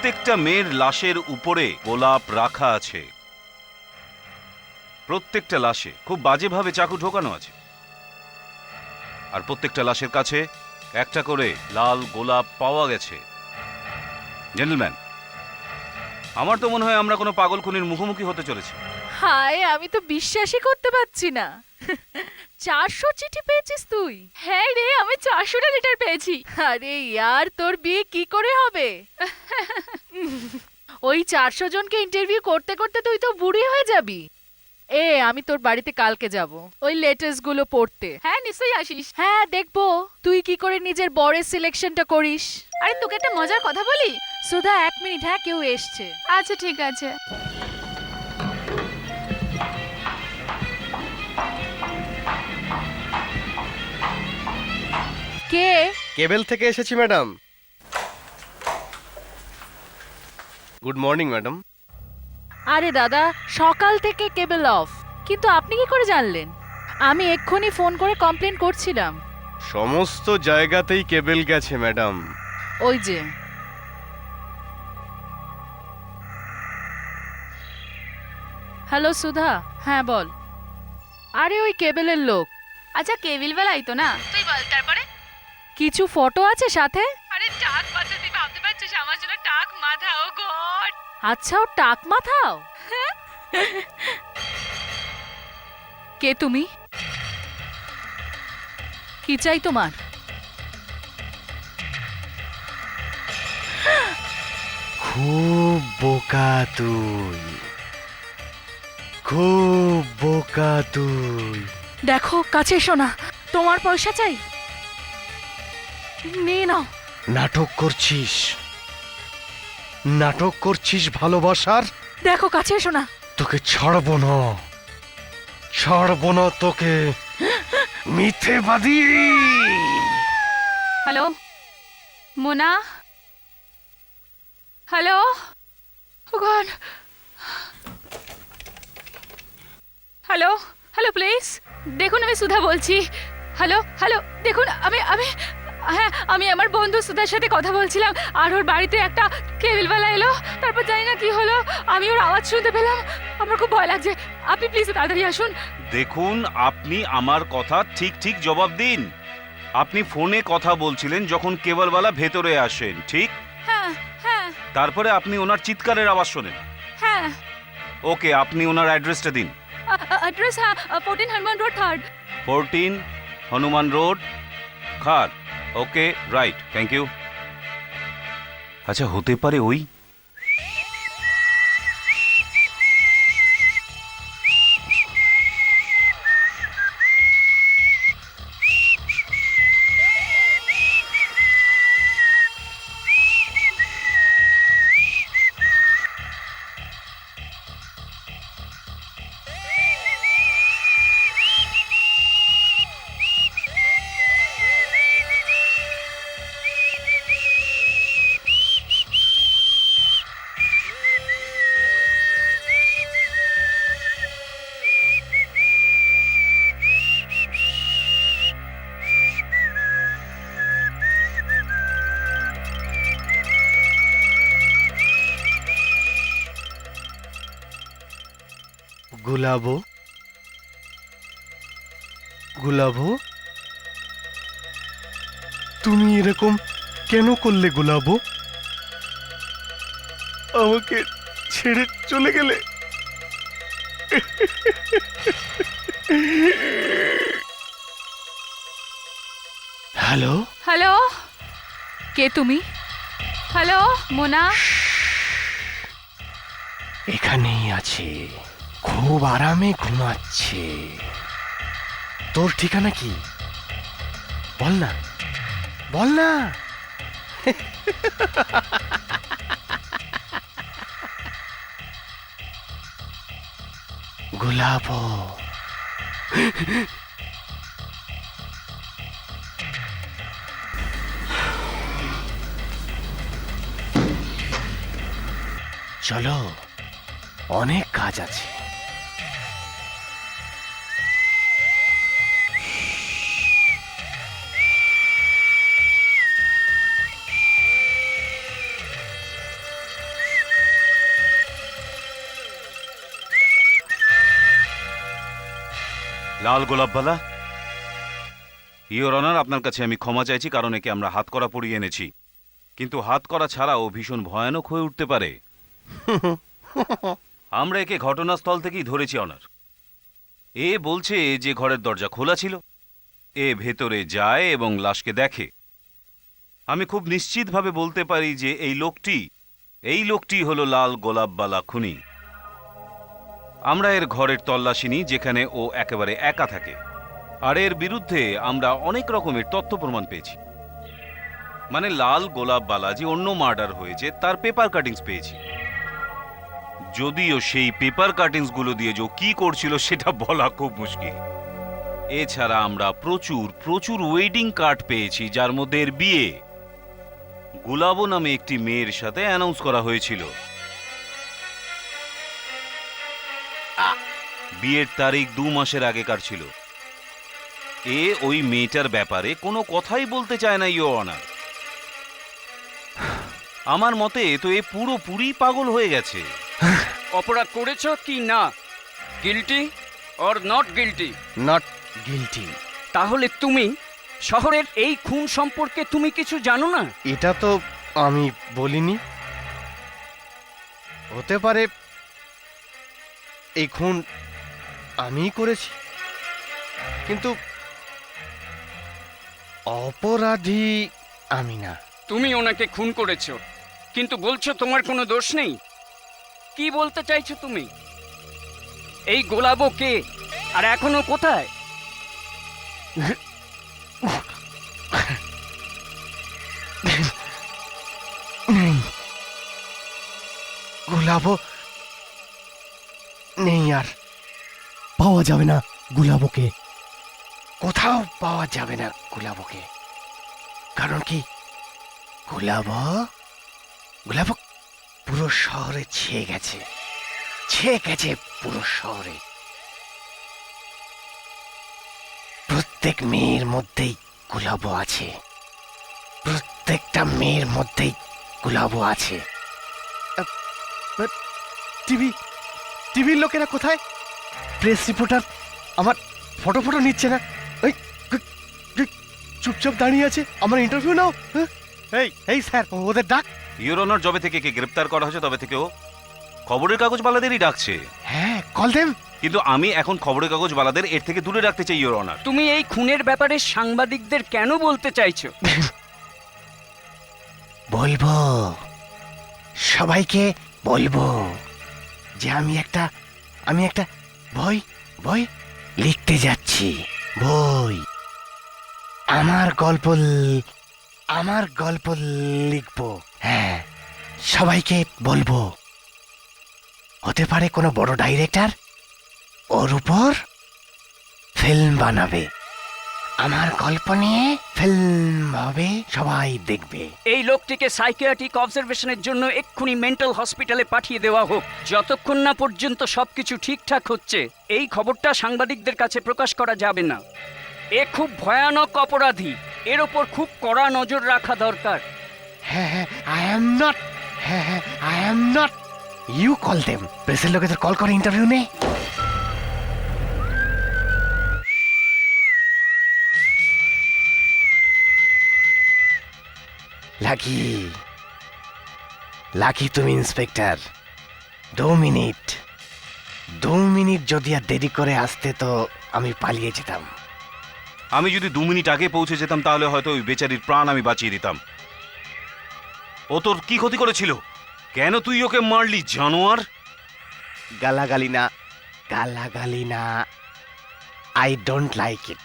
প্রত্যেকটা মেয়ের লাশের উপরে গোলাপ রাখা আছে। প্রত্যেকটা লাশে খুব বাজেভাবে চাকু ঢোকানো আছে। আর প্রত্যেকটা লাশের কাছে একটা করে লাল গোলাপ পাওয়া গেছে। জেন্টলম্যান, আমার তো মনে হয় আমরা কোনো পাগল খুনির মুখোমুখি হতে চলেছি। হায়, আমি তো বিশ্বাসই করতে পারছি না। 400 চিঠি পেয়েছিস তুই? হ্যাঁ রে, আমি 400টা লেটার পেয়েছি। আরে ইয়ার, তোর বিয়ে কি করে হবে? ওই 400 জনকে ইন্টারভিউ করতে করতে তুই তো বুড়ি হয়ে যাবি। আমি তোর বাড়িতে কালকে যাব ওই লেটার্স গুলো পড়তে। হ্যাঁ, নিশ্চয়ই আসিস। হ্যাঁ, দেখবো তুই কি করে নিজের বরের সিলেকশনটা করিস। আরে তোকে একটা মজার কথা বলি। সুধা, 1 মিনিট। হ্যাঁ, কেউ এসছে। আচ্ছা ঠিক আছে। কে? কেবল থেকে এসেছি ম্যাডাম। Good morning madam. আরে দাদা, সকাল থেকে কেবল অফ, কিন্তু আপনি কি করে জানলেন? আমি এক্ষুনি ফোন করে কমপ্লেন করছিলাম। সমস্ত জায়গাতেই কেবল গেছে ম্যাডাম। ওই যে। হ্যালো সুধা, হ্যাঁ বল। আরে ওই কেবলের লোক। আচ্ছা, কেবিলওয়ালাই তো না? তুই বল তারপরে। কিছু ফটো আছে সাথে? আরে টাক মাথা, তুই ভাবতে পারছিস আমার জন্য টাক মাথা? ও গড! আচ্ছা, ও টাক মাথাও? কে তুমি? কি চাই তোমার? খুব বোকা তুই, খুব বোকা তুই। দেখো, কাছে এসো না। তোমার পয়সা চাই, নিয়ে নাও। নাটক করছিস, নাটক করছিস ভালোবাসার। দেখো, কাছে এসো না। তোকে ছাড়বো না, ছাড়বো না তোকে, মিথ্যেবাদী। Hello Mona, hello. Oh god! Hello hello, please দেখুন, আমি সুধা বলছি। হ্যালো হ্যালো, দেখুন, হ্যাঁ, আমি আমার বন্ধু সুধার সাথে কথা বলছিলাম, আর ওর বাড়িতে একটা কেবিলওয়ালা এলো। তারপর জানি না কি হলো, আমি ওর আওয়াজ শুনতে পেলাম। আমার খুব ভয় লাগছে। আপনি প্লিজ তাড়াতাড়ি আসুন। দেখুন, আপনি আমার কথা ঠিক ঠিক জবাব দিন। আপনি ফোনে কথা বলছিলেন যখন কেবলওয়ালা ভেতরে আসেন, ঠিক? হ্যাঁ হ্যাঁ তারপরে আপনি ওনার চিৎকারের আওয়াজ শোনেন। হ্যাঁ। ওকে, আপনি ওনার অ্যাড্রেসটা দিন। অ্যাড্রেস, হ্যাঁ, 14 Hanuman road, 3rd। 14 Hanuman road, খার। ওকে, রাইট, থ্যাংক ইউ। আচ্ছা, হতে পারে ওই। গুলাবো, গুলাবো, তুমি এরকম কেন করলে গুলাবো? আমাকে ছেড়ে চলে গেলে। হ্যালো, হ্যালো কে তুমি? হ্যালো মোনা। এখানেই আছে, খুব আরামে ঘুমাচ্ছে। তোর ঠিকানা কি? বল না, বল না। গোলাপ। চলো, অনেক কাজ আছে। লাল গোলাপবালা, ইওর অনার, আপনার কাছে আমি ক্ষমা চাইছি, কারণ একে আমরা হাতকড়া পরিয়ে এনেছি। কিন্তু হাতকড়া ছাড়াও ভীষণ ভয়ানক হয়ে উঠতে পারে। আমরা একে ঘটনাস্থল থেকেই ধরেছি অনার। এ বলছে যে ঘরের দরজা খোলা ছিল। এ ভেতরে যায় এবং লাশকে দেখে। আমি খুব নিশ্চিতভাবে বলতে পারি যে এই লোকটি হলো লাল গোলাপবালা খুনি। আমরা এর ঘরের তল্লাশি নিই, যেখানে ও একেবারে একা থাকে, আর এর বিরুদ্ধে আমরা অনেক রকমের তথ্য প্রমাণ পেয়েছি। মানে লাল গোলাপবালা যে অন্য মার্ডার হয়েছে তার পেপার কাটিংস পেয়েছি। যদিও সেই পেপার কাটিংস গুলো দিয়ে যে ও কি করছিল সেটা বলা খুব মুশকিল। এছাড়া আমরা প্রচুর ওয়েডিং কার্ড পেয়েছি, যার মধ্যে এর বিয়ে গুলাবো নামে একটি মেয়ের সাথে অ্যানাউন্স করা হয়েছিল। বিয়ের তারিখ 2 মাসের আগেকার ছিল। এ ওই মেয়েটার ব্যাপারে কোনো কথাই বলতে চায় না ইওর অনার। আমার মতে তো এ পুরোপুরি পাগল হয়ে গেছে। অপরাধ করেছো কি না, guilty or not guilty? Not guilty. তাহলে তুমি শহরের এই খুন সম্পর্কে তুমি কিছু জানো না? এটা তো আমি বলিনি। হতে পারে এই খুন আমিই করেছি, কিন্তু অপরাধী আমি না। তুমি ওনাকে খুন করেছো, কিন্তু বলছো তোমার কোনো দোষ নেই। কি বলতে চাইছো তুমি? এই গোলাবো কে, আর এখনো কোথায়? নেই, গুলাবো নেই, আর পাওয়া যাবে না গুলাবোকে। কোথাও পাওয়া যাবে না গুলাবোকে। কারণ কি, গুলাবো পুরো শহরে ছেয়ে গেছে পুরো শহরে। প্রত্যেক মেয়ের মধ্যেই গুলাবো আছে, প্রত্যেকটা মেয়ের মধ্যেই গুলাবো আছে। টিভির লোকেরা কোথায়? প্রেস রিপোর্টার আমার ফটো নিচ্ছে না, ওই চুপচাপ দাঁড়িয়ে আছে। আমার ইন্টারভিউ নাও। এই স্যার, ওদের ডাক। ইওর অনার, যবে থেকে একে গ্রেপ্তার করা হয়েছে তবে থেকে ও খবরের কাগজওয়ালাদেরই ডাকছে। হ্যাঁ, কল দেম। কিন্তু আমি এখন খবরের কাগজওয়ালাদের এর থেকে দূরে রাখতে চাই ইওর অনার। তুমি এই খুনের ব্যাপারে সাংবাদিকদের কেন বলতে চাইছো? বলবো, সবাইকে বলবো যে আমি একটা বই লিখতে যাচ্ছি। বই, আমার গল্প লিখবো। হ্যাঁ, সবাইকে বলবো। হতে পারে কোনো বড় ডাইরেক্টর ওর উপর ফিল্ম বানাবে। আমার গল্প নিয়ে ফিল্ম হবে, সবাই দেখবে। এই লোকটিকে সাইকিয়াট্রিক অবজারভেশনের জন্য এক্ষুনি মেন্টাল হসপিটালে পাঠিয়ে দেওয়া হোক, যতক্ষণ না পর্যন্ত সবকিছু ঠিকঠাক হচ্ছে। এই খবরটা সাংবাদিকদের কাছে প্রকাশ করা যাবে না। এ খুব ভয়ানক অপরাধী, এর ওপর খুব কড়া নজর রাখা দরকার। হ্যাঁ, I am not. You call them. প্রেসের লোকেদের কল করে ইন্টারভিউ নে। লাকি তুমি ইন্সপেক্টর। 2 মিনিট যদি আর দেরি করে আসতে তো আমি পালিয়ে যেতাম। আমি যদি 2 মিনিট আগে পৌঁছে যেতাম তাহলে হয়তো ওই বেচারির প্রাণ আমি বাঁচিয়ে দিতাম। ও তোর কি ক্ষতি করেছিল? কেন তুই ওকে মারলি, জানোয়ার? গালাগালি না, আই ডোন্ট লাইক ইট।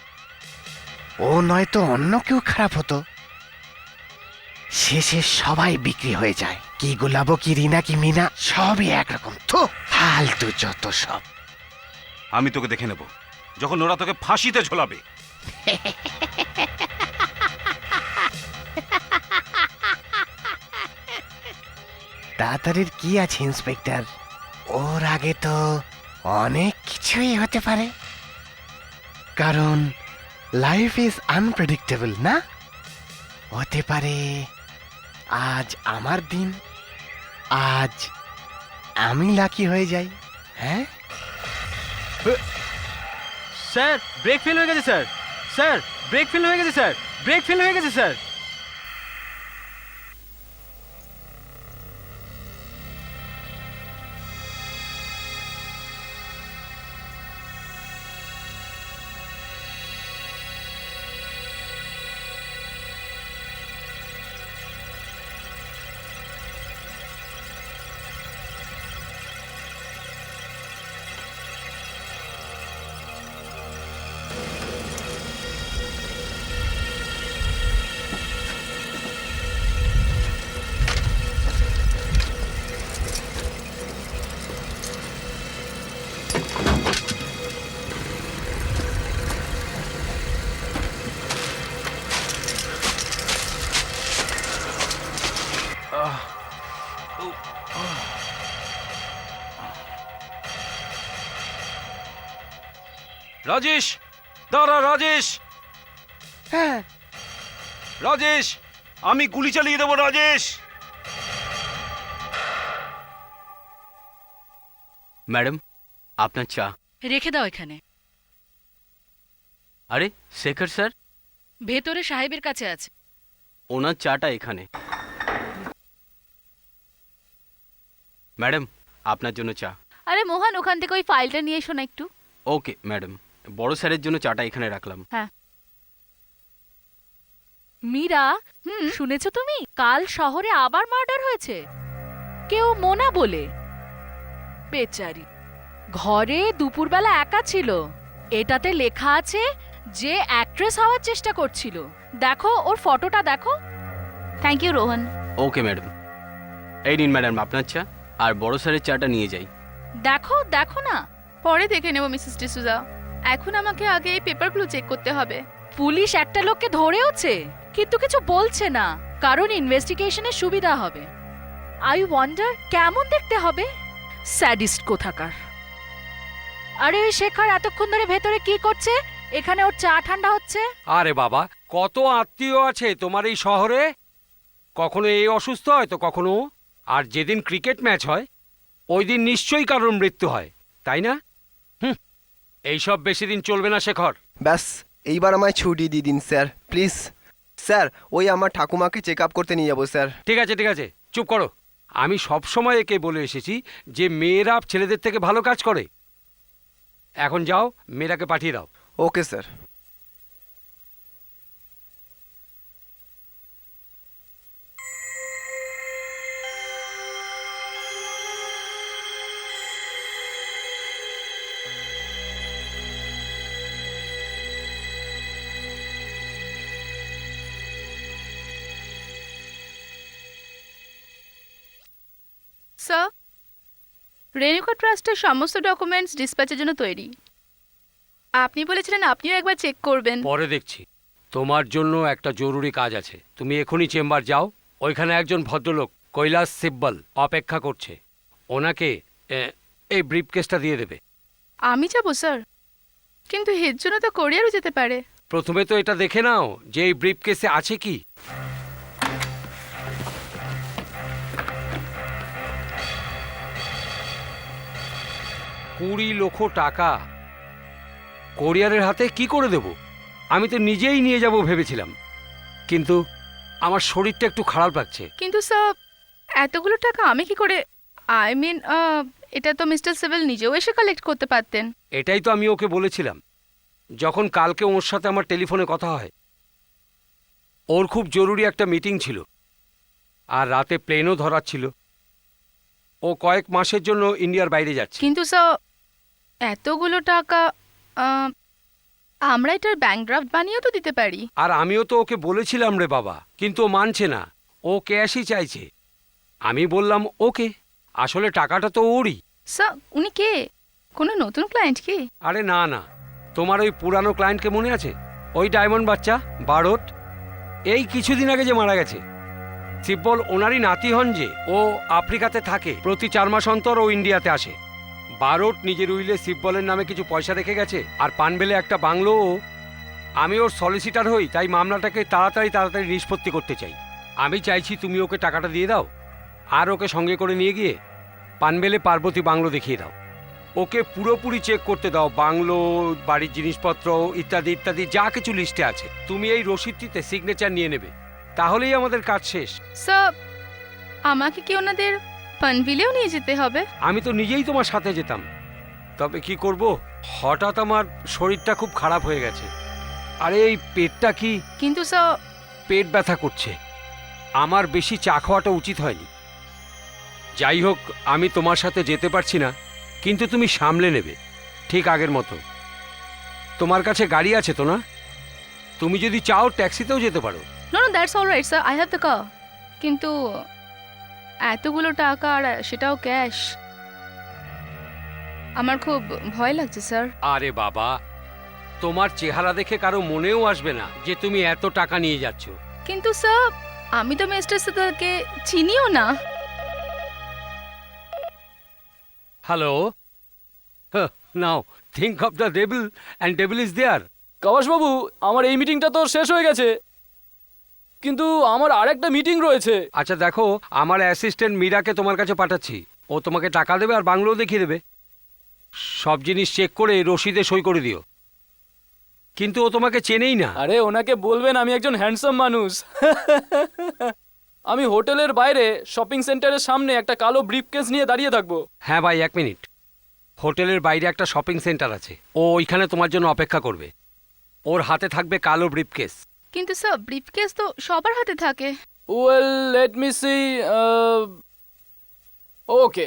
ও নয়তো অন্য কেউ খারাপ হতো। শেষে সবাই বিক্রি হয়ে যায়। কি গোলাবো, কি রিনা, কি মিনা, সবই একরকম। তো ফালতু যত সব। আমি তোকে দেখে নেব যখন ওরা তোকে ফাঁসিতে ঝোলাবে। তাড়াতাড়ির কি আছে ইন্সপেক্টর? ওর আগে তো অনেক কিছুই হতে পারে, কারণ লাইফ ইজ আনপ্রেডিক্টেবল না? হতে পারে আজ আমার দিন, আজ আমি লাকি হয়ে যাই। হ্যাঁ, স্যার ব্রেক ফেল হয়ে গেছে স্যার, স্যার ব্রেক ফেল হয়ে গেছে স্যার, ব্রেক ফেল হয়ে গেছে স্যার। রাজেশ, দাঁড়া রাজেশ। হ্যাঁ রাজেশ, আমি গুলি চালিয়ে দেবো রাজেশ। ম্যাডাম আপনার চা। রেখে দাও এখানে। আরে শেখর স্যার, ভেতরে সাহেবের কাছে আছে। ওনার চাটা এখানে। ম্যাডাম আপনার জন্য চা। আরে মোহন, ওখান থেকে ওই ফাইলটা নিয়ে এসো না একটু। ওকে ম্যাডাম, বড় স্যারের জন্য চাটা এখানে রাখলাম। মীরা, শুনেছো তুমি? কাল শহরে আবার মার্ডার হয়েছে, কেউ মোনা বলে। বেচারি ঘরে দুপুরবেলা একা ছিল। এটাতে লেখা আছে যে অ্যাক্ট্রেস হওয়ার চেষ্টা করছিল। দেখো ওর ফটোটা দেখো। Thank you Rohan. Okay madam, এই নিন ম্যাডাম আপনার চা, আর বড় স্যারের চাটা নিয়ে যাই। দেখো দেখো না। পরে দেখে নেব মিসেস ডিসুজা, এখন আমাকে আগে এই পেপারগুলো চেক করতে হবে। পুলিশ একটা লোককে ধরেওছে, কিন্তু কিছু বলছে না, কারণ ইনভেস্টিগেশনের সুবিধা হবে। আই ওয়ান্ডার কেমন দেখতে হবে। স্যাডিস্ট কোথাকার। আরে ওই শেখর এতক্ষণ ধরে ভেতরে কি করছে? এখানে ওর চা ঠান্ডা হচ্ছে। আরে বাবা, কত আত্মীয় আছে তোমার এই শহরে। কখনো এই অসুস্থ হয় তো কখনো ও। আর যেদিন ক্রিকেট ম্যাচ হয় ওই দিন নিশ্চয়ই কারোর মৃত্যু হয়, তাই না? এইসব বেশি দিন চলবে না শেখর। ব্যাস এইবার আমায় ছুটি দিয়ে দিন স্যার প্লিজ। স্যার ওই আমার ঠাকুমাকে চেক আপ করতে নিয়ে যাবো স্যার। ঠিক আছে ঠিক আছে, চুপ করো। আমি সব সময় একে বলে এসেছি যে মেয়েরা ছেলেদের থেকে ভালো কাজ করে। এখন যাও, মেয়েরাকে পাঠিয়ে দাও। Okay sir. স্যার, রেনুকা ট্রাস্টের সমস্ত ডকুমেন্টস ডিসপ্যাচের জন্য তৈরি। আপনি বলেছিলেন আপনিও একবার চেক করবেন। পরে দেখছি, তোমার জন্য একটা জরুরি কাজ আছে। তুমি এখনই চেম্বার যাও, ওইখানে একজন ভদ্রলোক কৈলাস সিব্বল অপেক্ষা করছে। ওনাকে এই ব্রিফকেসটা দিয়ে দেবে। আমি যাব স্যার, কিন্তু এর জন্য তো কোরিয়ারও যেতে পারে। প্রথমে তো এটা দেখে নাও যে এই ব্রিফকেসে আছে কি। $20 লক্ষ টাকা কোরিয়ারের হাতে কি করে দেব? আমি তো নিজেই নিয়ে যাব ভেবেছিলাম, কিন্তু আমার শরীরটা একটু খারাপ লাগছে। কিন্তু স্যার, এতগুলো টাকা আমি কি করে, আই মিন এটা তো মিস্টার সিভিল নিজেও এসে কালেক্ট করতে পারতেন। এটাই তো আমি ওকে বলেছিলাম যখন কালকে ওর সাথে আমার টেলিফোনে কথা হয়। ওর খুব জরুরি একটা মিটিং ছিল, আর রাতে প্লেনও ধরার ছিল। ও কয়েক মাসের জন্য ইন্ডিয়ার বাইরে যাচ্ছে। কিন্তু স্যার, এতগুলো টাকা আমরা এটার ব্যাংক ড্রাফট বানিয়েও তো দিতে পারি। আর আমিও তো ওকে বলেছিলাম রে বাবা, কিন্তু ও মানছে না, ও ক্যাশই চাইছে। আমি বললাম ওকে, আসলে টাকাটা তো ওরই। স্যার, উনি কে? কোনো নতুন ক্লায়েন্ট কি? আরে না না, তোমার ওই পুরানো ক্লায়েন্টকে মনে আছে? ওই ডায়মন্ড বাচ্চা বারোট, এই কিছুদিন আগে যে মারা গেছে। সিব্বল ওনারই নাতি হন যে। ও আফ্রিকাতে থাকে, প্রতি 4 মাস অন্তর ও ইন্ডিয়াতে আসে। বারোট নিজের উইলে সিব্বলের নামে কিছু পয়সা রেখে গেছে, আর পানবেলে একটা বাংলো। আমি ওর সলিসিটার হই, তাই মামলাটাকে তাড়াতাড়ি নিষ্পত্তি করতে চাই। আমি চাইছি তুমি ওকে টাকাটা দিয়ে দাও, আর ওকে সঙ্গে করে নিয়ে গিয়ে পানবেলে পার্বতী বাংলো দেখিয়ে দাও। ওকে পুরোপুরি চেক করতে দাও, বাংলো, বাড়ির জিনিসপত্র ইত্যাদি ইত্যাদি যা কিছু লিস্টে আছে। তুমি এই রসিদটিতে সিগনেচার নিয়ে নেবে, তাহলেই আমাদের কাজ শেষ। স্যার, আমাকে কি ওনাদের পানভিলেও নিয়ে যেতে হবে? আমি তো নিজেই তোমার সাথে যেতাম, তবে কি করব, হঠাৎ আমার শরীরটা খুব খারাপ হয়ে গেছে। আরে এই পেটটা কি, কিন্তু স্যার, পেট ব্যথা করছে, আমার বেশি চা খাওয়াটা উচিত হয়নি। যাই হোক, আমি তোমার সাথে যেতে পারছি না, কিন্তু তুমি সামলে নেবে ঠিক আগের মতো। তোমার কাছে গাড়ি আছে তো না? তুমি যদি চাও ট্যাক্সিতেও যেতে পারো। No no, that's all right sir, I have the car. কিন্তু এতগুলো টাকা আর সেটাও ক্যাশ, আমার খুব ভয় লাগছে স্যার। আরে বাবা, তোমার চেহারা দেখে কারো মনেও আসবে না যে তুমি এত টাকা নিয়ে যাচ্ছ। কিন্তু স্যার, আমি তো মিস্টার সিদ্ধার্থকে চিনিও না। Hello, now think of the devil and devil is there. বাবু, আমার এই মিটিংটা তো শেষ হয়ে গেছে, কিন্তু আমার আরেকটা মিটিং রয়েছে। আচ্ছা দেখো, আমার অ্যাসিস্ট্যান্ট মীরাকে তোমার কাছে পাঠাচ্ছি, ও তোমাকে টাকা দেবে আর বাংলো দেখিয়ে দেবে। সব জিনিস চেক করে রসিদে সই করে দিও। কিন্তু ও তোমাকে চেনেই না। আরে ওনাকে বলবেন আমি একজন হ্যান্ডসাম মানুষ। আমি হোটেলের বাইরে শপিং সেন্টারের সামনে একটা কালো ব্রিফকেস নিয়ে দাঁড়িয়ে থাকবো। হ্যাঁ ভাই, 1 মিনিট। হোটেলের বাইরে একটা শপিং সেন্টার আছে, ও ওইখানে তোমার জন্য অপেক্ষা করবে। ওর হাতে থাকবে কালো ব্রিফকেস। কিন্তু স্যার, ব্রিফকেস তো সবার হাতে থাকে। Well, let me see. Okay,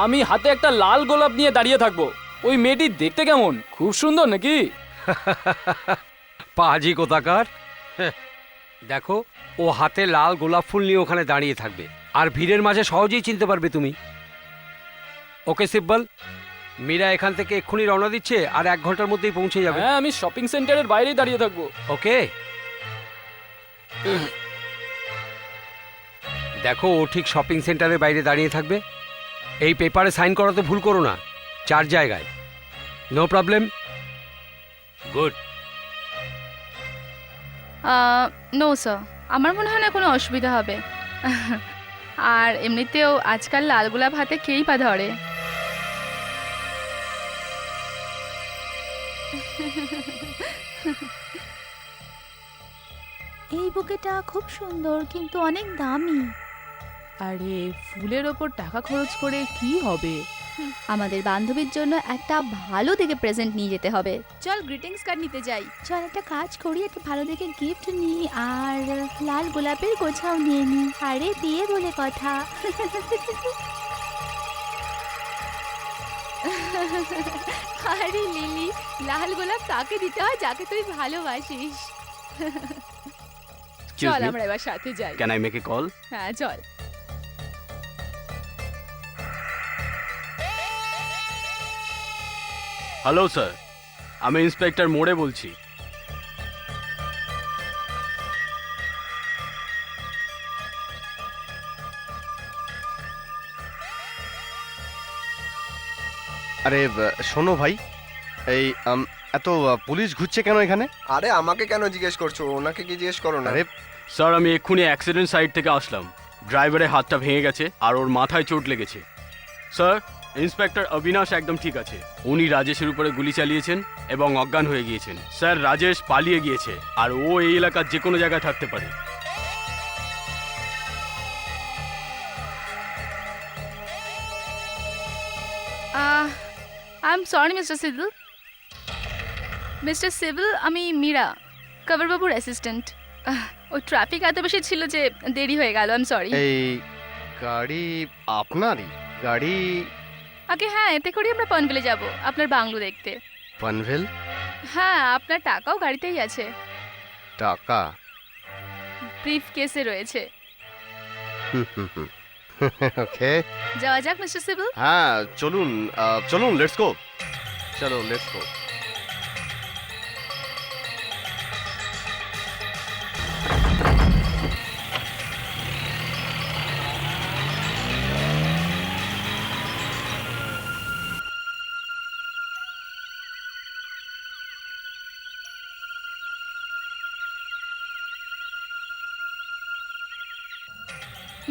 আমি হাতে একটা লাল গোলাপ নিয়ে দাঁড়িয়ে থাকবো। ওই মেয়েটি দেখতে কেমন? খুব সুন্দর নাকি? পাজি কোথাকার। দেখো, ও হাতে লাল গোলাপ ফুল নিয়ে ওখানে দাঁড়িয়ে থাকবে, আর ভিড়ের মাঝে সহজেই চিনতে পারবে তুমি। ওকে সিব্বল, মীরা এখান থেকে এক্ষুনি রওনা দিচ্ছে, আর 1 ঘন্টার মধ্যেই পৌঁছে যাবে। হ্যাঁ, আমি শপিং সেন্টারের বাইরেই দাঁড়িয়ে থাকবো। ওকে। দেখো, ও ঠিক শপিং সেন্টারের বাইরে দাঁড়িয়ে থাকবে। এই পেপারে সাইন করাতে ভুল করো না, 4 জায়গায়। No problem? Good. No sir, আমার মনে হয় না কোনো অসুবিধা হবে। আর এমনিতেও আজকাল লাল গোলাপ হাতে কেই বা ধরে। এই বুকেটা খুব সুন্দর কিন্তু অনেক দামি। আরে ফুলের ওপর টাকা খরচ করে কি হবে? আমাদের বান্ধবীর জন্য একটা ভালো দেখে প্রেজেন্ট নিয়ে যেতে হবে। চল গ্রিটিংস কার্ড নিতে যাই। চল একটা কাজ করি, একটা ভালো দেখে গিফট নিই আর লাল গোলাপের গোছাও নিয়ে নিই। আরে দিয়ে বলে কথা। আরে লিলি, লাল গোলাপ তাকে দিতে হয় যাকে তুই ভালোবাসিস। চল আমরা এবার সাথে যাই। Can I make a call? হ্যাঁ চল। হ্যালো স্যার, আমি ইন্সপেক্টর মোড়ে বলছি। আরে শোনো ভাই, এই এত পুলিশ ঘুরছে কেন এখানে? আরে আমাকে কেন জিজ্ঞেস করছো? ওনাকে কি জিজ্ঞেস করো না? আরে স্যার, আমি এক্ষুনি অ্যাক্সিডেন্ট সাইট থেকে আসলাম। ড্রাইভারের হাতটা ভেঙে গেছে আর ওর মাথায় চোট লেগেছে। স্যার, ইন্সপেক্টর অবিনাশ একদম ঠিক আছে। উনি রাজেশের উপরে গুলি চালিয়েছেন এবং অজ্ঞান হয়ে গিয়েছেন। স্যার, রাজেশ পালিয়ে গিয়েছে আর ও এই এলাকার যে কোনো জায়গায় থাকতে পারে। I am sorry mister civil. Mister civil, আমি মীরা, কবরবাবুর অ্যাসিস্ট্যান্ট। ওই ট্রাফিক এত বেশি ছিল যে দেরি হয়ে গেল, আই এম সরি। এই গাড়ি আপনারই? গাড়ি আগে হ্যাঁ, এতে করেই আমরা পনভেলে যাব আপনার বাংলো দেখতে। পানভেল? হ্যাঁ, আপনার টাকাও গাড়িতেই আছে, টাকা? ব্রিফ কেসে রয়েছে। ওকে, যাওয়া যাক মিস্টার সিভিল। হ্যাঁ চলুন, চলুন, লেটস গো। চলো, লেটস গো।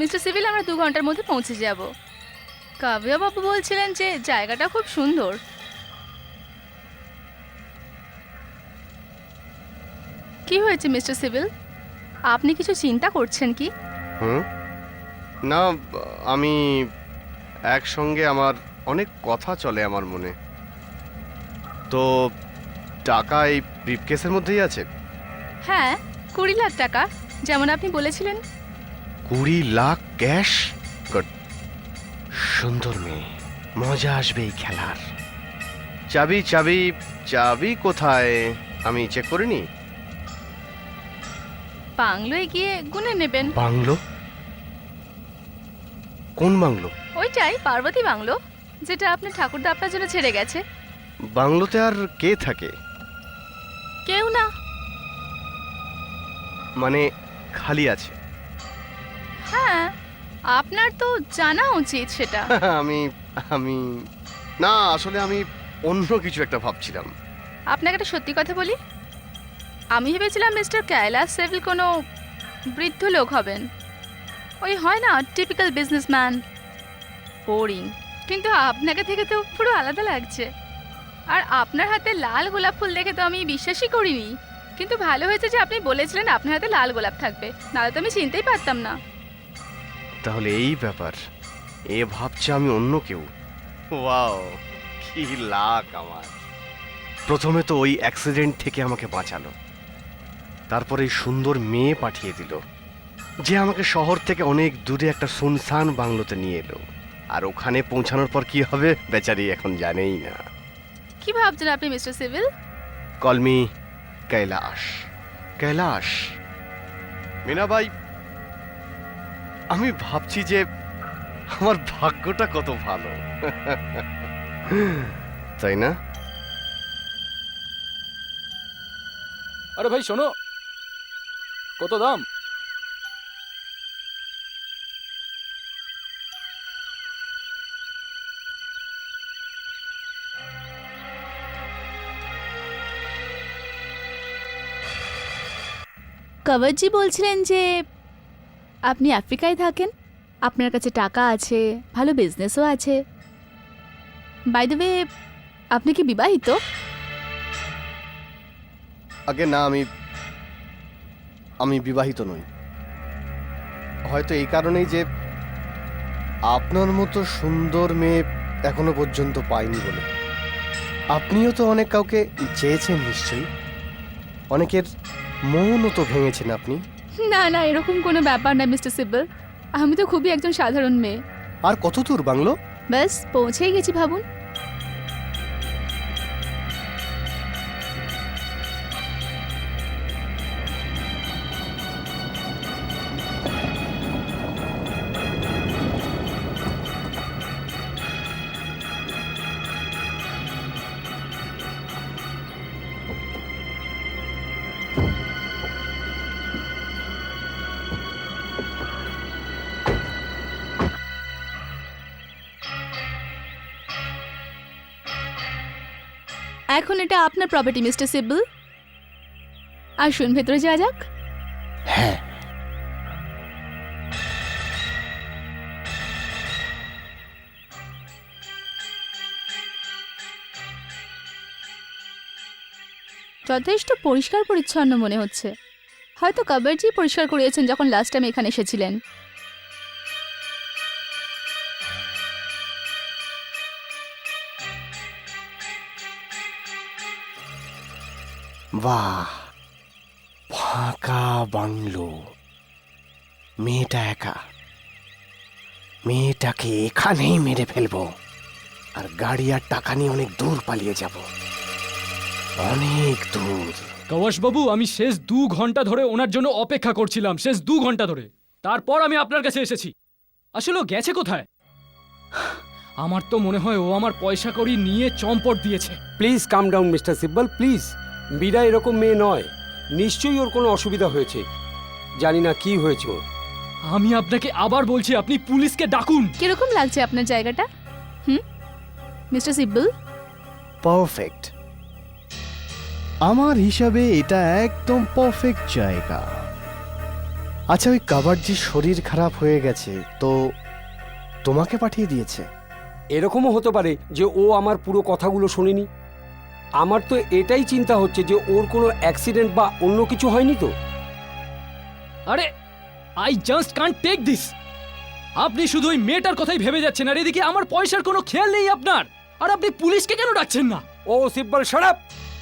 মিস্টার সিভিল, আমরা 2 ঘন্টার মধ্যে পৌঁছে যাব। কাব্যা বাবু বলছিলেন যে জায়গাটা খুব সুন্দর। কি হয়েছে মিস্টার সিভিল, আপনি কিছু চিন্তা করছেন কি? হুম, না, আমি একসঙ্গে আমার অনেক কথা চলে আমার মনে। তো টাকা এই ব্রিফকেসের মধ্যেই আছে। হ্যাঁ, 20 লাখ টাকা, যেমন আপনি বলেছিলেন। 20 লাখ ক্যাশ? গুড। সুন্দর মেয়ে, মজা আসবে এই খেলার। চাবি চাবি চাবি কোথায়? আমি চেক করিনি। বাংলোয় গিয়ে গুনে নেবেন। বাংলো? কোন বাংলো? ওইটাই, পার্বতী বাংলো, যেটা আপনার ঠাকুরদা আপনার জন্য ছেড়ে গেছে। বাংলোতে আর কে থাকে? কেউ না। মানে খালি আছে? হ্যাঁ, আপনার তো জানা উচিত সেটা। আমি আমি না, আসলে আমি অন্য কিছু একটা ভাবছিলাম। আপনাকে একটা সত্যি কথা বলি, আমি ভেবেছিলাম মিস্টার কৈলাস সেভিল কোনো বৃদ্ধ লোক হবেন। ওই হয় না টিপিক্যাল বিজনেসম্যান, বোরিং। কিন্তু আপনাকে থেকে তো পুরো আলাদা লাগছে। আর আপনার হাতে লাল গোলাপ ফুল দেখে তো আমি বিশ্বাসই করিনি। কিন্তু ভালো হয়েছে যে আপনি বলেছিলেন আপনার হাতে লাল গোলাপ থাকবে, নাহলে তো আমি চিনতেই পারতাম না। তাহলে এই ব্যাপার, এ ভাবছে আমি অন্য কেউ। ওয়াও, কি লাক আমার! প্রথমে তো ওই অ্যাক্সিডেন্ট থেকে আমাকে বাঁচালো, তারপরে এই সুন্দর মেয়ে পাঠিয়ে দিল, যে আমাকে শহর থেকে অনেক দূরে একটা সুনসান বাংলোতে নিয়ে এলো। আর ওখানে পৌঁছানোর পর কি হবে বেচারি এখন জানেই না। কি ভাবছেন আপনি মিস্টার সিভিল? কলমি কৈলাস। কৈলাস, মিনাবাই, আমি ভাবছি যে আমার ভাগ্যটা কত ভালো, তাই না? আরে ভাই শোনো, কত দাম? কবরজি বলছিলেন যে আপনি আফ্রিকায় থাকেন, আপনার কাছে টাকা আছে, ভালো বিজনেসও আছে। বাই দ্য ওয়ে, আপনি কি বিবাহিত? আগে না, আমি বিবাহিত নই। হয়তো এই কারণেই যে আপনার মতো সুন্দর মেয়ে এখনো পর্যন্ত পাইনি বলে। আপনিও তো অনেক কাউকে চেয়েছেন নিশ্চয়ই, অনেকের মনও তো ভেঙেছেন আপনি। না না, এরকম কোনো ব্যাপার না মিস্টার সিভিল, আমি তো খুবই একজন সাধারণ মেয়ে। আর কত দূর বাংলো? ব্যাস পৌঁছেই গেছি ভাবুন। এখন এটা আপনার প্রপার্টি মিস্টার সিভিল, আসুন ভেতরে যাওয়া যাক। হ্যাঁ, যথেষ্ট পরিষ্কার পরিচ্ছন্ন মনে হচ্ছে। হয়তো কবরজি পরিষ্কার করিয়েছেন যখন লাস্ট টাইম এখানে এসেছিলেন। বাহ, ফাঁকা বাংলো, মেয়েটা একা। মেয়েটাকে এখানেই মেরে ফেলবো, আর গাড়ি আর টাকা নিয়ে অনেক দূর পালিয়ে যাব, অনেক দূর। বাবু, আমি শেষ 2 ঘন্টা ধরে ওনার জন্য অপেক্ষা করছিলাম, শেষ 2 ঘন্টা ধরে। তারপর আমি আপনার কাছে এসেছি। আসলে ও গেছে কোথায়? আমার তো মনে হয় ও আমার পয়সা কড়ি নিয়ে চম্পট দিয়েছে। Please calm down mister Sibal, please. Veera এরকম মেয়ে নয়, নিশ্চয়ই ওর কোনো অসুবিধা হয়েছে। জানি না কি হয়েছে ওর। আমি আপনাকে আবার বলছি, আপনি পুলিশকে ডাকুন। কিরকম লাগছে আপনার জায়গাটা মিস্টার সিব্বল? পারফেক্ট, আমার হিসাবে এটা একদম পারফেক্ট জায়গা। আচ্ছা, ওই কাবারজির শরীর খারাপ হয়ে গেছে তো তোমাকে পাঠিয়ে দিয়েছে? এরকমও হতে পারে যে ও আমার পুরো কথাগুলো শোনেনি। আমার তো এটাই চিন্তা হচ্ছে যে ওর কোনো অ্যাক্সিডেন্ট বা অন্য কিছু হয়নি তো। আরে I just can't take this. আপনি শুধু ওই মেয়েটার কথাই ভেবে যাচ্ছেন, আর এদিকে আমার পয়সার কোনো খেয়াল নেই আপনার। আর আপনি পুলিশকে কেন ডাকছেন না? ও সিম্পল শাট।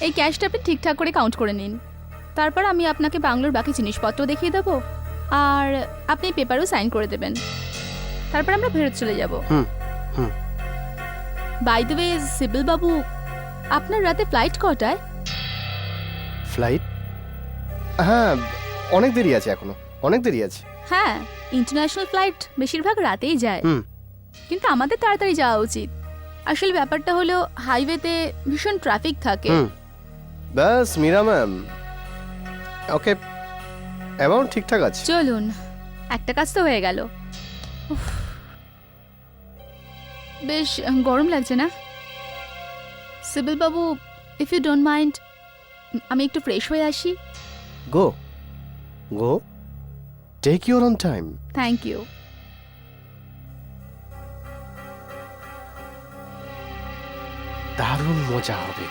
এই ক্যাশটা আপনি ঠিকঠাক করে কাউন্ট করে নিন, তারপর আমি আপনাকে বাংলোর বাকি জিনিসপত্র দেখিয়ে দেবো, আর আপনি পেপারও সাইন করে দেবেন, তারপর আমরা ফেরত চলে যাব। হুম, হুম। বাই দ্য ওয়ে সিবিল বাবু, আপনার রাতে ফ্লাইট কটায়? ফ্লাইট? হ্যাঁ, অনেক দেরি আছে, এখনো অনেক দেরি আছে। হ্যাঁ, ইন্টারন্যাশনাল ফ্লাইট বেশিরভাগ রাতেই যায়, হুম। কিন্তু আমাদের তাড়াতাড়ি যাওয়া উচিত। আসলে ব্যাপারটা হলো হাইওয়েতে ভীষণ ট্রাফিক থাকে। হুম। ব্যাস মীরা ম্যাম, ওকে, অ্যামাউন্ট ঠিকঠাক আছে। চলুন, একটা কাজ তো হয়ে গেল। উফ, বেশ গরম লাগছে না? সিবিল বাবু, ইফ ইউ ডোন্ট মাইন্ড, আমি একটু ফ্রেশ হয়ে আসি। Go go, take your own time. Thank you. দারুণ মজা হবে।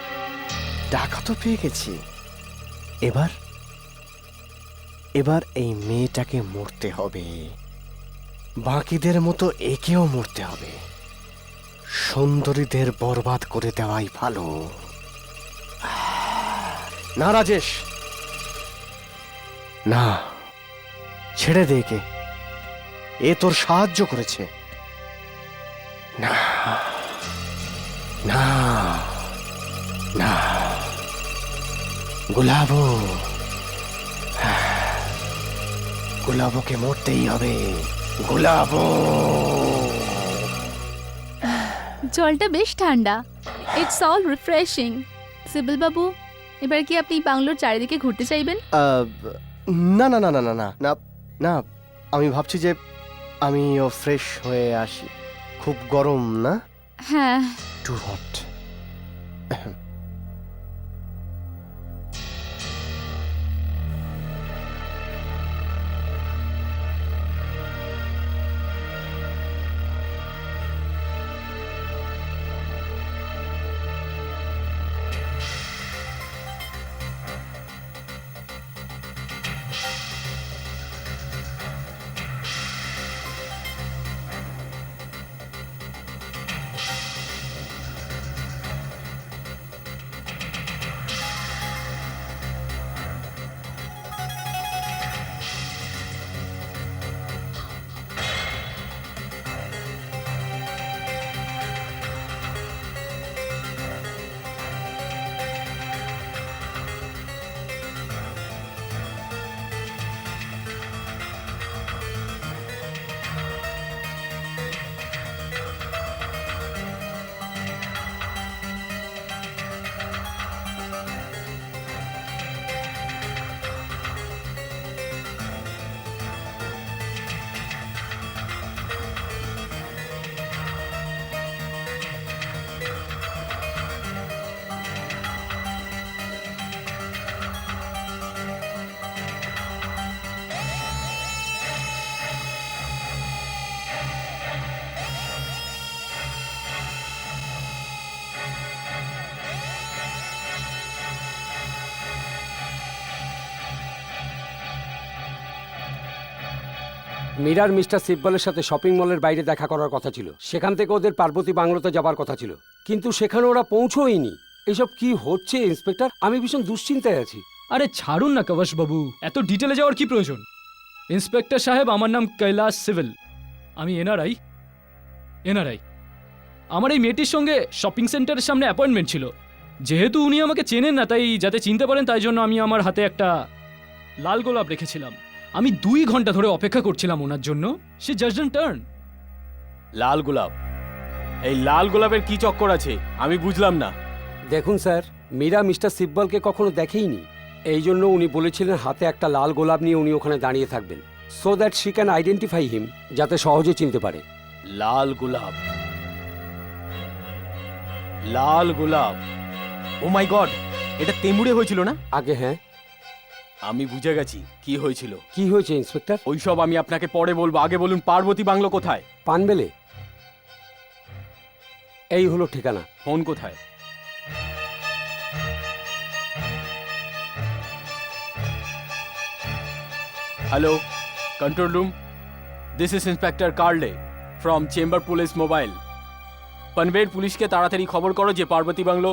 টাকা তো পেয়ে গেছি, এবার এবার এই মেয়েটাকে মরতে হবে, বাকিদের মতো একেও মরতে হবে। সুন্দরীদের বরবাদ করে দেওয়াই ভালো। না রাজেশ, না, ছেড়ে দে একে, এ তোর সাহায্য করেছে। না না না, গুলাবো, গুলাবোকে মরতেই হবে, গুলাবো। জলটা বেশ ঠান্ডা, ইটস অল রিফ্রেশিং। সিবিল বাবু, এবার কি আপনি বাংলোর চারিদিকে ঘুরতে চাইবেন? না না না না না না না না, আমি ভাবছি যে আমিও ফ্রেশ হয়ে আসি। খুব গরম না? হ্যাঁ। Too hot. মীরার মিস্টার সিব্বলের সাথে শপিং মলের বাইরে দেখা করার কথা ছিল, সেখান থেকে ওদের পার্বতী বাংলোতে যাবার কথা ছিল, কিন্তু সেখানে ওরা পৌঁছোয়নি। এসব কি হচ্ছে ইন্সপেক্টর? আমি ভীষণ দুশ্চিন্তায় আছি। আরে ছাড়ুন না কবশ বাবু, এত ডিটেলে যাওয়ার কি প্রয়োজন? ইন্সপেক্টর সাহেব, আমার নাম কৈলাস সিভিল, আমি এনআরআই। আমার এই মেয়েটির সঙ্গে শপিং সেন্টারের সামনে অ্যাপয়েন্টমেন্ট ছিল। যেহেতু উনি আমাকে চেনেন না, তাই যাতে চিনতে পারেন তাই জন্য আমি আমার হাতে একটা লাল গোলাপ রেখেছিলাম। আমি 2 ঘন্টা ধরে অপেক্ষা করছিলাম ওনার জন্য। সে জাস্ট টার্ন। লাল গোলাপ? এই লাল গোলাপের কি চক্কর আছে আমি বুঝলাম না। দেখুন স্যার, মীরা মিস্টার সিব্বলকে কখনো দেখেইনি, এই জন্য উনি বলেছিলেন হাতে একটা লাল গোলাপ নিয়ে উনি ওখানে দাঁড়িয়ে থাকবেন, so that she can identify him, যাতে সহজে চিনতে পারে। লাল গোলাপ, লাল গোলাপ, ও মাই গড, এটা তেমুড়ে হয়েছিল না? আগে হ্যাঁ। আমি বুঝে গেছি কি হয়েছিল। কি হয়েছে ইন্সপেক্টর? ওইসব আমি আপনাকে পরে বলবো, আগে বলুন পার্বতী বাংলো কোথায়? পানবেলে। এই হলো ঠিকানা। ফোন কোথায়? Hello, control room, this is inspector Karle from Chembur police mobile. পনভের পুলিশকে তাড়াতাড়ি খবর করো যে পার্বতী বাংলো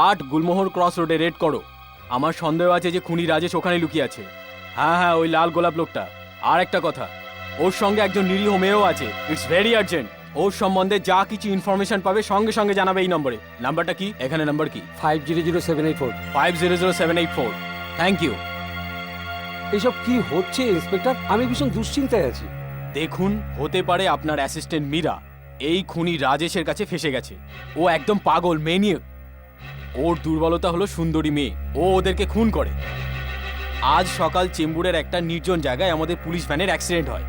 8 গুলমোহর ক্রস রোডে রেড করো। আমার সন্দেহ আছে যে খুনি রাজেশ ওখানে লুকিয়ে আছে। হ্যাঁ হ্যাঁ, ওই লাল গোলাপ লোকটা। আর একটা কথা, ওর সঙ্গে একজন নিরীহ মেয়েও আছে। It's very urgent. ওর সম্বন্ধে যা কিছু ইনফরমেশন পাবে সঙ্গে সঙ্গে জানাবে এই নম্বরে। নাম্বারটা কি? এখানে নাম্বার কি? 500784। 500784। Thank you. এসব কি হচ্ছে ইন্সপেক্টর? আমি ভীষণ দুশ্চিন্তায় আছি। দেখুন, হতে পারে আপনার অ্যাসিস্ট্যান্ট মীরা এই খুনি রাজেশের কাছে ফেসে গেছে। ও একদম পাগল, মেনিয়াক। ওর দুর্বলতা হলো সুন্দরী মেয়ে। ও ওদেরকে খুন করে। আজ সকাল চেম্বুরের একটা নির্জন জায়গায় আমাদের পুলিশ ভ্যানের অ্যাক্সিডেন্ট হয়,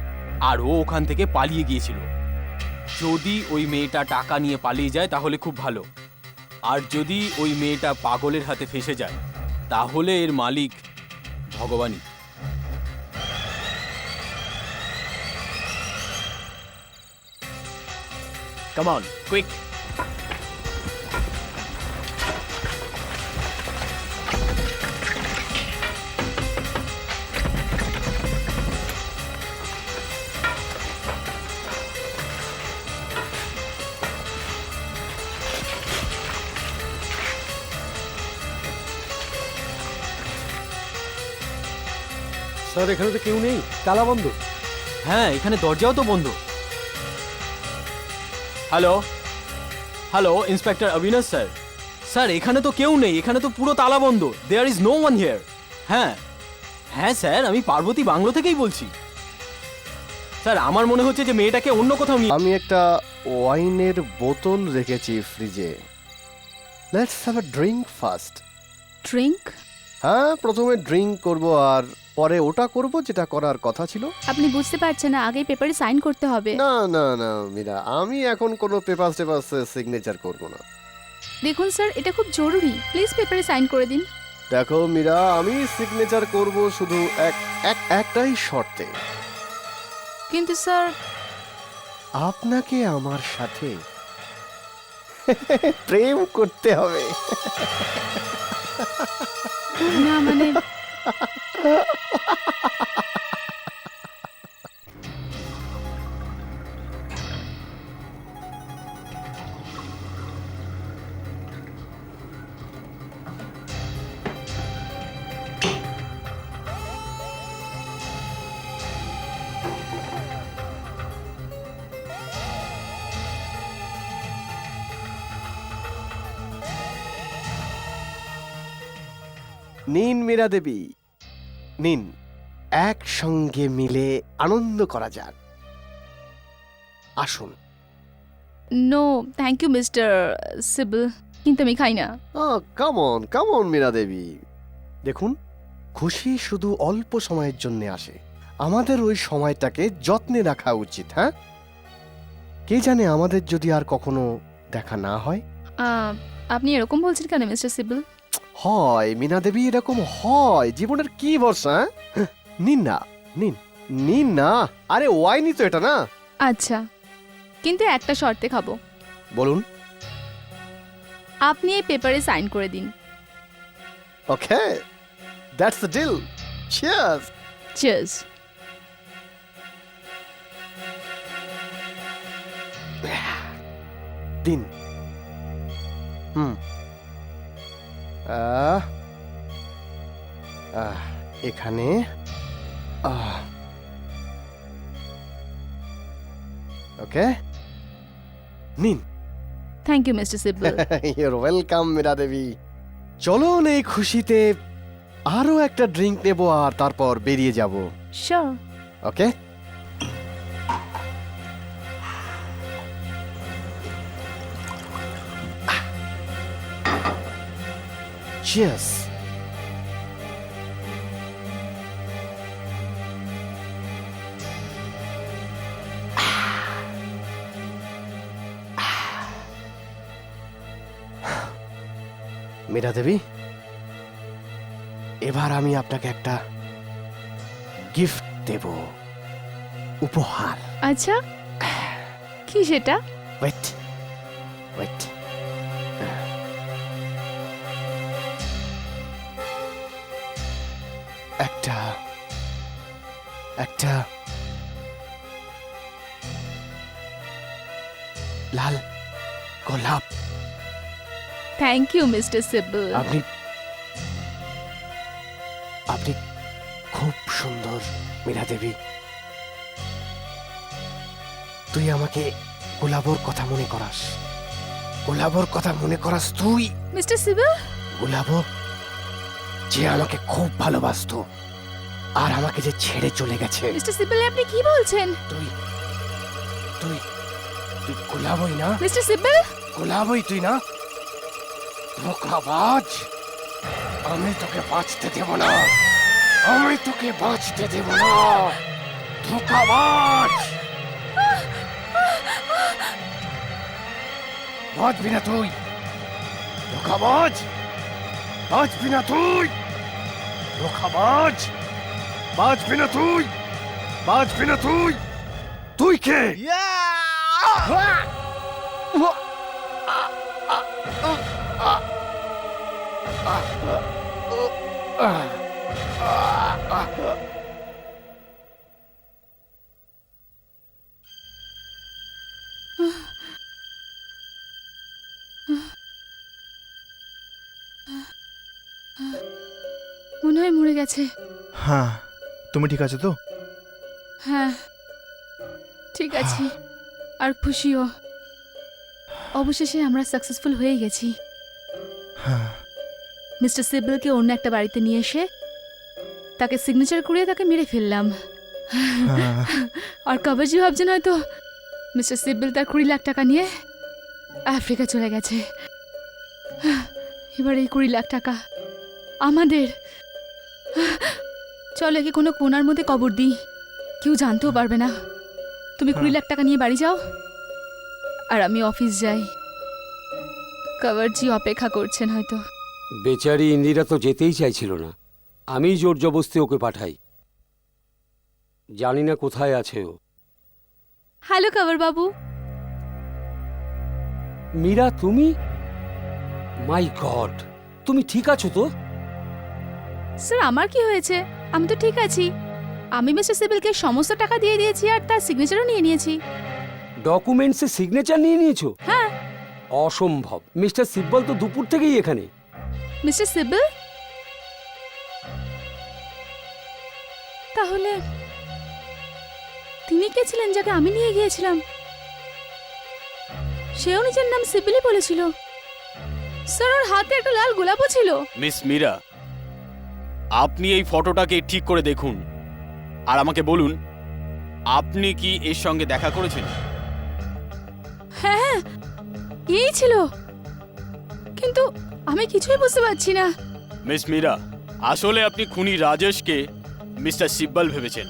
আর ও ওখান থেকে পালিয়ে গিয়েছিল। যদি ওই মেয়েটা টাকা নিয়ে পালিয়ে যায় তাহলে খুব ভালো, আর যদি ওই মেয়েটা পাগলের হাতে ফেসে যায় তাহলে এর মালিক ভগবানই। Come on, quick. স্যার, এখানে তো কেউ নেই, তালা বন্ধ। হ্যাঁ, এখানে দরজাও তো বন্ধ। Hello hello, inspector Avinash sir. Sir, এখানে তো কেউ নেই, এখানে তো পুরো তালা বন্ধ। There is no one here. হ্যাঁ হ্যাঁ স্যার, আমি পার্বতী বাংলো থেকেই বলছি। স্যার, আমার মনে হচ্ছে যে মেয়েটাকে অন্য কোথাও নিয়ে। আমি একটা ওয়াইনের বোতল রেখেছি ফ্রিজে। Let's have a drink first. Drink? হ্যাঁ, প্রথমে ড্রিঙ্ক করব আর পরে ওটা করব যেটা করার কথা ছিল। আপনি বুঝতে পারছেন না, আগে পেপারে সাইন করতে হবে। না না না মীরা, আমি এখন কোনো পেপার সিগনেচার করব না। দেখুন স্যার, এটা খুব জরুরি, প্লিজ পেপারে সাইন করে দিন। দেখো মীরা, আমি সিগনেচার করব শুধু একটাই শর্তে। কিন্তু স্যার, আপনাকে আমার সাথে প্রেম করতে হবে। না মানে নিন মীরা দেবী, নিন, একসঙ্গে মিলে আনন্দ করা যাক। আসুন। No thank you mister Sibal, কিন্তু আমি খাই না। কাম অন মীরা দেবী। দেখুন, খুশি শুধু অল্প সময়ের জন্য আসে। আমাদের ওই সময়টাকে যত্নে রাখা উচিত। হ্যাঁ, কে জানে আমাদের যদি আর কখনো দেখা না হয়। আপনি এরকম বলছেন কেন মিস্টার সিবল? হয় মীনা দেবী, এরকম হয়। জীবনের কি ভরসা? হ্যাঁ? নিন না, নিন না। আরে ওয়াইনই তো এটা, না? আচ্ছা, কিন্তু একটা শর্তে খাবো। বলুন। আপনি এই পেপারে সাইন করে দিন। Okay, that's the deal. Cheers. Cheers. দিন। এখানে ওকে, নিন। Thank you mister Sibal. You're welcome Meera Devi. চলুন, এই খুশিতে আরো একটা ড্রিঙ্ক নেব আর তারপর বেরিয়ে যাব। শিওর। ওকে। Cheers. মীরা দেবী, এবার আমি আপনাকে একটা গিফট দেব, উপহার। আচ্ছা, কি সেটা? Wait, wait. একটা একটা লাল গোলাপ। Thank you mister Sibal. আপনি আপনি খুব সুন্দর মীরা দেবী। তুই আমাকে গোলাপর কথা মনে করাস, গোলাপর কথা মনে করাস তুই। মিস্টার সিব্বল, গোলাপ যে আমাকে খুব ভালোবাসতো আর আমাকে যে ছেড়ে চলে গেছে। মিস্টার সিব্বল আপনি কি বলছেন? তুই তুই তুই গোলাপই না? মিস্টার সিব্বল, গোলাপই তুই না? ধোঁকাবাজ! আমি তোকে বাঁচতে দেব না, আমি তোকে বাঁচতে দেব না, ধোঁকাবাজ! বাঁচবি না তুই, ধোঁকাবাজ! বাঁচবি না তুই, ধোঁকাবাজ! বাঁচবি না তুই, বাঁচবি না তুই! তুই কে? মনে হয় মরে গেছে। হ্যাঁ, তুমি ঠিক আছো তো? হ্যাঁ ঠিক আছি, আর খুশিও। অবশেষে আমরা সাকসেসফুল হয়ে গেছি। হ্যাঁ। মিস্টার সিব্বলকে অন্য একটা বাড়িতে নিয়ে এসে তাকে সিগনেচার করিয়ে তাকে মেরে ফেললাম। আর কবরজি ভাবছেন হয়তো মিস্টার সিব্বল তার 20 লাখ টাকা নিয়ে আফ্রিকা চলে গেছে। এবার এই 20 লাখ টাকা আমাদের। চলো একে কোনো কোনার মধ্যে কবর দিই, কেউ জানতেও পারবে না। তুমি 20 লাখ টাকা নিয়ে বাড়ি যাও, আর আমি অফিস যাই। কবরজি অপেক্ষা করছেন হয়তো। বেচারি ইন্দিরা তো যেতেই চাইছিল না, আমি জোর জবরদস্তি ওকে পাঠাই। জানি না কোথায় আছে ও। হ্যালো কবর বাবু। মীরা, তুমি? মাই গড, তুমি ঠিক আছো তো? স্যার আমার কি হয়েছে? আমি তো ঠিক আছি। আমি মিস্টার সিব্বলকে সমস্ত টাকা দিয়ে দিয়েছি আর তার সিগনেচারও নিয়ে নিয়েছি। ডকুমেন্টসে সিগনেচার নিয়ে নিয়েছো? হ্যাঁ। অসম্ভব, মিস্টার সিব্বল তো দুপুর থেকেই এখানে। মিস্টার সিব্বল? তাহলে তিনি কে ছিলেন যাকে আমি নিয়ে গিয়েছিলাম? সেও নিজের নাম সিব্বলই বলেছিল। স্যার ওর হাতে একটা লাল গোলাপও ছিল। মিস মীরা, আপনি এই ফটোটাকে ঠিক করে দেখুন আর আমাকে বলুন আপনি কি এর সঙ্গে দেখা করেছেন? হ্যাঁ এই ছিল, কিন্তু আমি কিছুই বুঝতে পারছি না। মিস মীরা, আসলে আপনি খুনি রাজেশকে মিস্টার সিব্বল ভেবেছেন।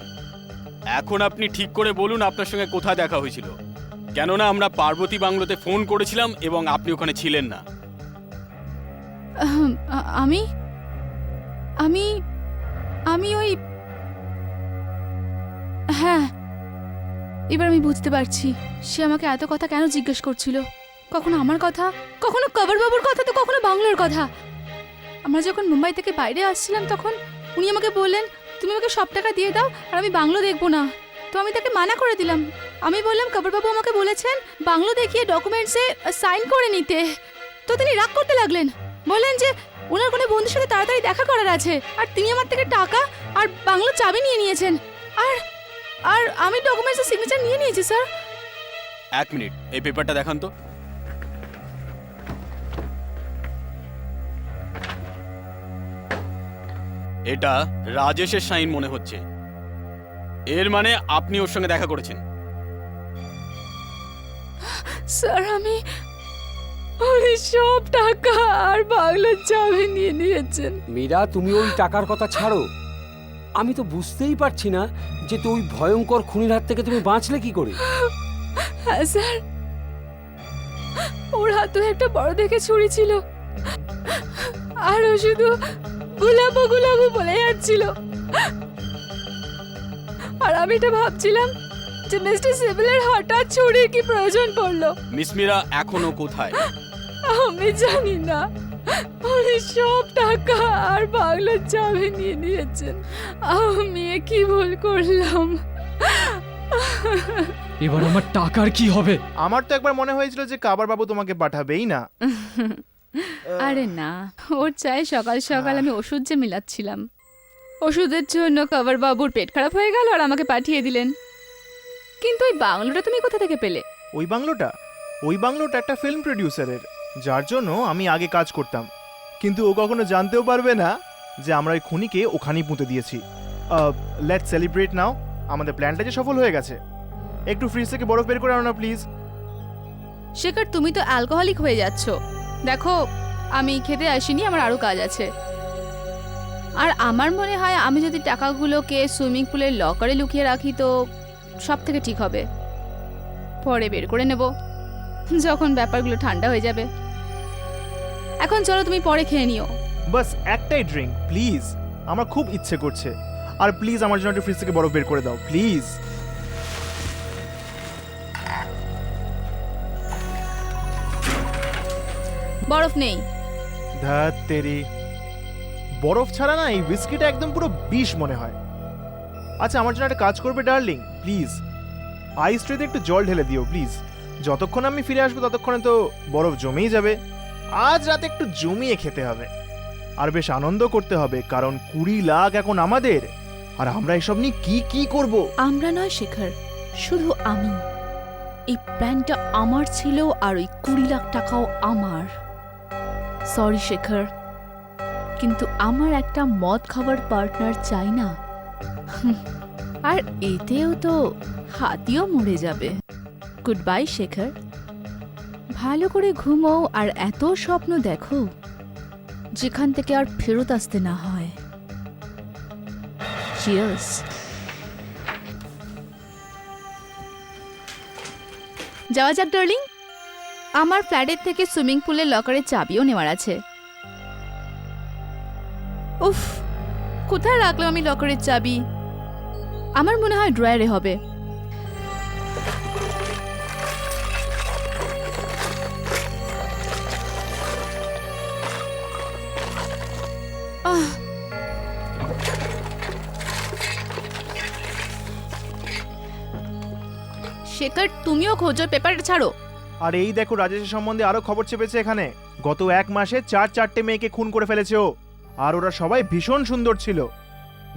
এখন আপনি ঠিক করে বলুন আপনার সঙ্গে কোথায় দেখা হয়েছিল, কেননা আমরা পার্বতী বাংলোতে ফোন করেছিলাম এবং আপনি ওখানে ছিলেন না। আমি আমি আমি ওই, হ্যাঁ এবার আমি বুঝতে পারছি সে আমাকে এত কথা কেন জিজ্ঞেস করছিল। কখনো আমার কথা, কখনো কবর বাবুর কথা, তো কখনো বাংলোর কথা। আমরা যখন মুম্বাই থেকে বাইরে আসছিলাম তখন উনি আমাকে বললেন তুমি আমাকে সব টাকা দিয়ে দাও আর আমি বাংলো দেখবো না। তো আমি তাকে মানা করে দিলাম। আমি বললাম কবরবাবু আমাকে বলেছেন বাংলো দেখিয়ে ডকুমেন্টসে সাইন করে নিতে। তো তিনি রাগ করতে লাগলেন, বললেন যে ওনার কোনো বন্ধুর সাথে তাড়াতাড়ি দেখা করার আছে, আর তিনি আমার থেকে টাকা আর বাংলোর চাবি নিয়ে নিয়েছেন। আর আর আমি ডকুমেন্টসের সিগনেচার নিয়ে নিয়েছি স্যার। এক মিনিট, এই পেপারটা দেখান তো। এটা রাজেশের সাইন মনে হচ্ছে, এর মানে আপনি ওর সঙ্গে দেখা করেছেন। স্যার আমি উনি সব টাকা আর বাংলোর চাবি নিয়ে নিয়েছেন। মীরা, তুমি ওই টাকার কথা ছাড়ো। আমি তো বুঝতেই পারছি না যে তো ওই ভয়ঙ্কর খুনির হাত থেকে তুমি বাঁচলে কি করে। হ্যাঁ স্যার, ওর হাতে একটা বড় দেখে ছুরি ছিল, আর ও শুধু গোলাপো গোলাপো বলে যাচ্ছিল। আর আমি এটা ভাবছিলাম যে মিস্টার সিভিলের হঠাৎ ছুরির কি প্রয়োজন পড়লো? মিস মীরা এখনো কোথায়? আমি জানি না। উনি সব টাকা আর বাংলোর চাবি নিয়ে নিয়েছেন। আমি কি ভুল করলাম? এবার আমার টাকার কি হবে? আমার তো একবার মনে হয়েছিল যে কাবার বাবু তোমাকে পাঠাবেই না। আরে না, ওর চাই সকাল সকাল আমি ওষুধ যে মিলাচ্ছিলাম, ওষুধের জন্য কভার বাবুর পেট খারাপ হয়ে গেল আর আমাকে পাঠিয়ে দিলেন। কিন্তু ওই বাংলোটা তুমি কোথা থেকে পেলে? ওই বাংলোটা একটা ফিল্ম প্রডিউসারের, যার জন্য আমি আগে কাজ করতাম। কিন্তু ও কখনো জানতেও পারবে না যে আমরা ওই খুনিকে ওখানেই পুঁতে দিয়েছি। লেটস সেলিব্রেট নাও, আমাদের প্ল্যানটা যে সফল হয়ে গেছে। একটু ফ্রিজ থেকে বরফ বের করে আনো না প্লিজ। শেখর, তুমি তো অ্যালকোহলিক হয়ে যাচ্ছ। দেখো, আমি খেতে আসিনি, আমার আরও কাজ আছে। আর আমার মনে হয় আমি যদি টাকাগুলোকে সুইমিং পুলের লকারে লুকিয়ে রাখি তো সব থেকে ঠিক হবে। পরে বের করে নেব যখন ব্যাপারগুলো ঠান্ডা হয়ে যাবে। এখন চলো, তুমি পরে খেয়ে নিও। বাস একটাই ড্রিঙ্ক প্লিজ, আমার খুব ইচ্ছে করছে। আর প্লিজ আমার জন্য একটু ফ্রিজ থেকে বরফ বের করে দাও প্লিজ। বরফ নেই। ধ্যাত তেরি, বরফ ছাড়া না এই বিস্কিটটা একদম পুরো বিষ মনে হয়। আচ্ছা, আমার জন্য একটা কাজ করবে ডার্লিং, প্লিজ আইস ট্রেতে একটু জল ঢেলে দিও প্লিজ। যতক্ষণ আমি ফিরে আসবো ততক্ষণে তো বরফ জমেই যাবে। আজ রাতে একটু জমিয়ে খেতে হবে আর বেশ আনন্দ করতে হবে, কারণ 20 লাখ এখন আমাদের। আর আমরা এসব নিয়ে কি করব? আমরা নয় শেখর, শুধু আমি। এই প্ল্যানটা আমার ছিল আর ওই 20 লাখ টাকাও আমার। সরি শেখর, কিন্তু আমার একটা মদ খাবার পার্টনার চাই না। আর এতেও তো হাতিও মরে যাবে। গুড বাই শেখর, ভালো করে ঘুমো আর এত স্বপ্ন দেখো যেখান থেকে আর ফেরত আসতে না হয়। চিয়ার্স। যাওয়া যাক ডার্লিং। আমার ফ্ল্যাটের থেকে সুইমিং পুলের লকারের চাবিও নেওয়ার আছে। উফ, কোথায় রাখলাম আমি লকারের চাবি? আমার মনে হয় ড্রয়ারে হবে। শেখর, তুমিও খোঁজো, পেপারটা ছাড়ো। আর এই দেখো, রাজেশের সম্বন্ধে আরো খবর চেপেছে এখানে। গত 1 মাসে 4 মেয়েকে খুন করে ফেলেছে ও, আর ওরা সবাই ভীষণ সুন্দর ছিল।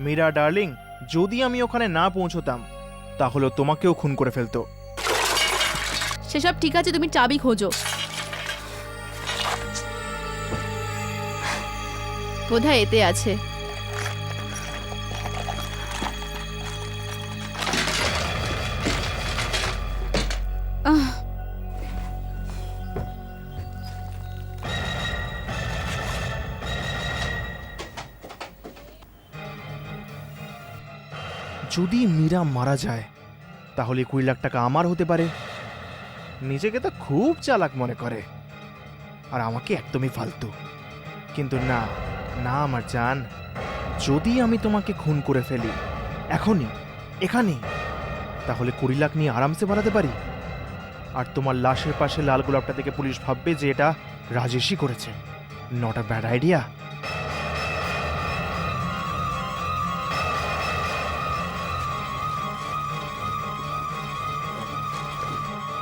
মীরা ডার্লিং, যদি আমি ওখানে না পৌঁছতাম তাহলে তোমাকেও খুন করে ফেলতো। সেসব ঠিক আছে, তুমি চাবি খোঁজো। বোধহয় এতে আছে। যদি মীরা মারা যায় তাহলে 20 লাখ টাকা আমার হতে পারে। নিজেকে তো খুব চালাক মনে করে আর আমাকে একদমই ফালতু। কিন্তু না না আমার জান, যদি আমি তোমাকে খুন করে ফেলি এখনই এখানে, তাহলে 20 লাখ নিয়ে আরামসে বাড়াতে পারি। আর তোমার লাশের পাশে লাল গোলাপটা থেকে পুলিশ ভাববে যে এটা রাজেশই করেছে। Not a bad idea.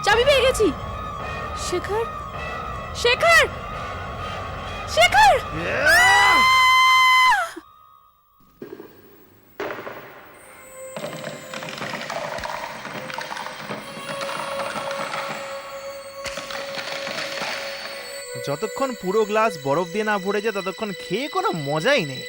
চাবি পেয়ে গেছি। শেখর, শেখর, শেখর! যতক্ষণ পুরো গ্লাস বরফ দিয়ে না ভরে যায় ততক্ষণ খেয়ে কোনো মজাই নেই।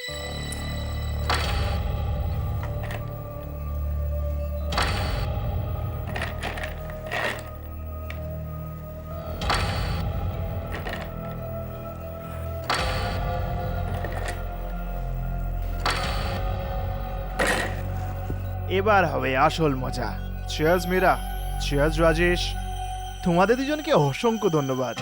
এবার হবে আসল মজা। চিয়ার্স মীরা, চিয়ার্স রাজেশ, তোমাদের দুজনকে অসংখ্য ধন্যবাদ।